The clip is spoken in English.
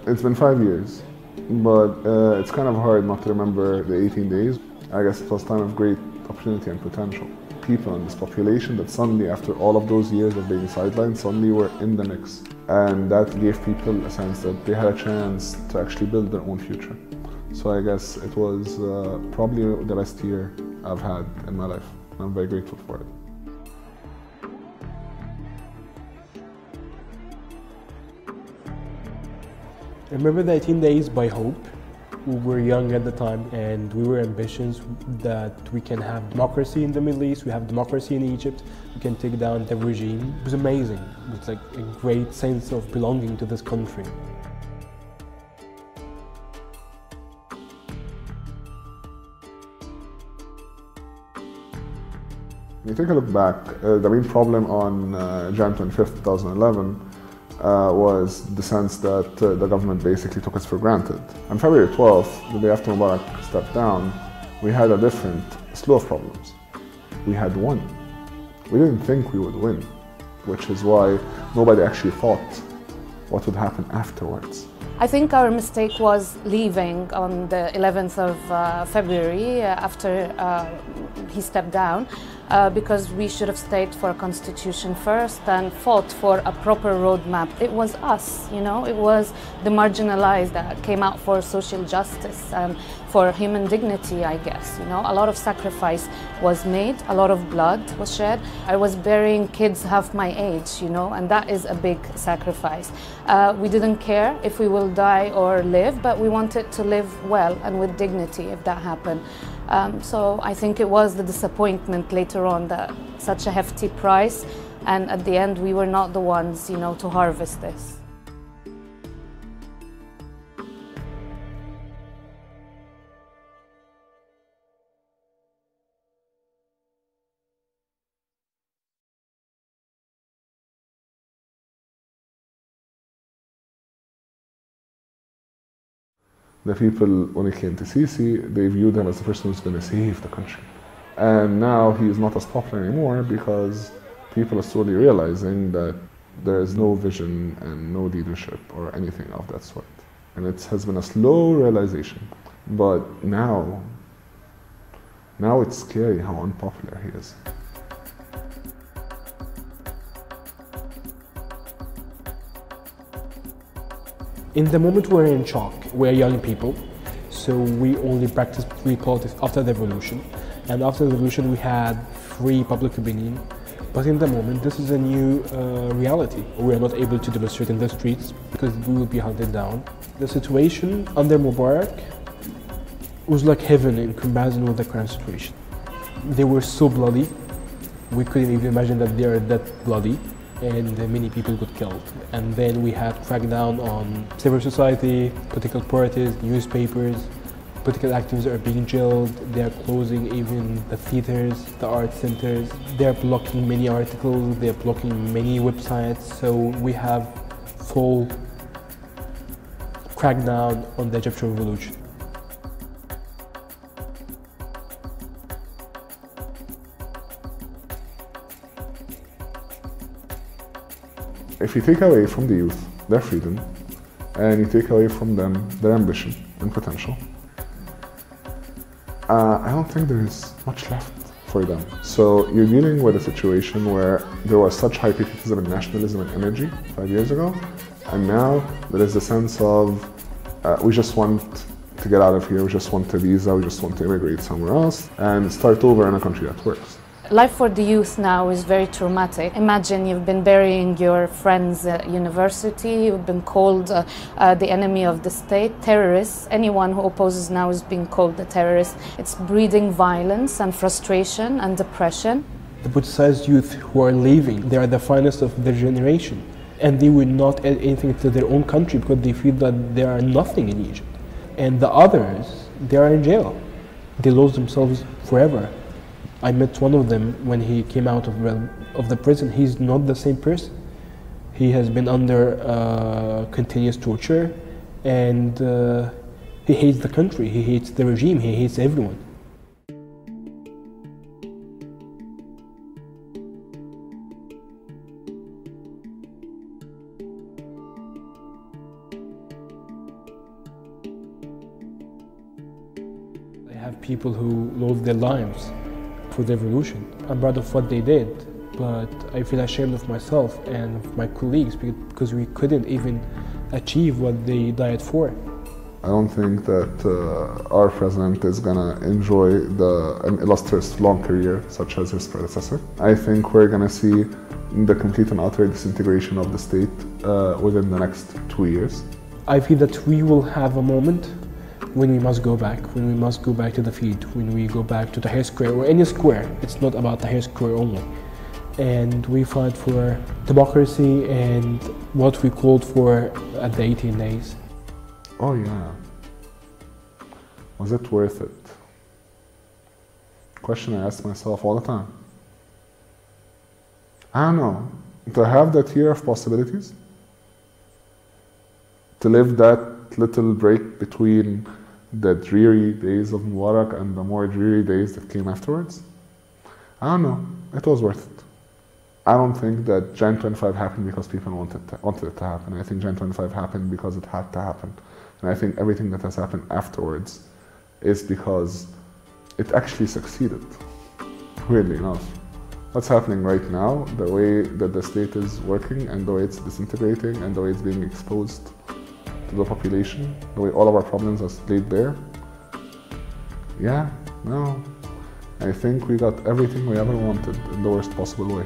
It's been 5 years, but it's kind of hard not to remember the 18 days. I guess it was a time of great opportunity and potential. People in this population that suddenly, after all of those years of being sidelined, suddenly were in the mix. And that gave people a sense that they had a chance to actually build their own future. So I guess it was probably the best year I've had in my life. I'm very grateful for it. I remember the 18 days by hope. We were young at the time and we were ambitious that we can have democracy in the Middle East, we have democracy in Egypt, we can take down the regime. It was amazing. It was like a great sense of belonging to this country. When you take a look back, the main problem on January 25th, 2011 was the sense that the government basically took us for granted. On February 12th, the day after Mubarak stepped down, we had a different slew of problems. We had won. We didn't think we would win, which is why nobody actually thought what would happen afterwards. I think our mistake was leaving on the 11th of February after he stepped down because we should have stayed for a constitution first and fought for a proper roadmap. It was us, you know, it was the marginalized that came out for social justice and for human dignity, I guess, you know. A lot of sacrifice was made, a lot of blood was shed. I was burying kids half my age, you know, and that is a big sacrifice. We didn't care if we will die or live, but we wanted to live well and with dignity if that happened. So I think it was the disappointment later on that such a hefty price, and at the end we were not the ones, you know, to harvest this. The people, when he came to Sisi, they viewed him as the person who's going to save the country. And now he's not as popular anymore because people are slowly realizing that there is no vision and no leadership or anything of that sort. And it has been a slow realization. But now it's scary how unpopular he is. In the moment we're in shock, we're young people, so we only practiced free politics after the revolution. And after the revolution we had free public opinion. But in the moment this is a new reality. We are not able to demonstrate in the streets because we will be hunted down. The situation under Mubarak was like heaven in comparison with the current situation. They were so bloody, we couldn't even imagine that they are that bloody. And many people got killed. And then we had crackdown on civil society, political parties, newspapers. Political activists are being jailed. They are closing even the theaters, the art centers. They are blocking many articles. They are blocking many websites. So we have full crackdown on the Egyptian revolution. If you take away from the youth their freedom, and you take away from them their ambition and potential, I don't think there is much left for them. So you're dealing with a situation where there was such high patriotism and nationalism and energy 5 years ago, and now there is a sense of we just want to get out of here, we just want a visa, we just want to immigrate somewhere else and start over in a country that works. Life for the youth now is very traumatic. Imagine you've been burying your friends at university, you've been called the enemy of the state, terrorists. Anyone who opposes now is being called a terrorist. It's breeding violence and frustration and depression. The politicized youth who are leaving, they are the finest of their generation. And they will not add anything to their own country because they feel that they are nothing in Egypt. And the others, they are in jail. They lose themselves forever. I met one of them when he came out of the prison. He's not the same person. He has been under continuous torture, and he hates the country, he hates the regime, he hates everyone. have people who lost their lives for the revolution. I'm proud of what they did, but I feel ashamed of myself and of my colleagues because we couldn't even achieve what they died for. I don't think that our president is gonna enjoy an illustrious long career such as his predecessor. I think we're gonna see the complete and utter disintegration of the state within the next 2 years. I feel that we will have a moment when we must go back to the field, when we go back to the Tahrir Square or any square. It's not about Tahrir Square only. And we fight for democracy and what we called for at the 18 days. Oh yeah. Was it worth it? Question I ask myself all the time. I don't know. To have that year of possibilities, to live that little break between the dreary days of Mubarak and the more dreary days that came afterwards, I don't know. It was worth it. I don't think that Jan 25 happened because people wanted it to happen. I think Jan 25 happened because it had to happen. And I think everything that has happened afterwards is because it actually succeeded, weirdly enough. What's happening right now, the way that the state is working and the way it's disintegrating and the way it's being exposed to the population, the way all of our problems are laid bare, yeah, no. I think we got everything we ever wanted in the worst possible way.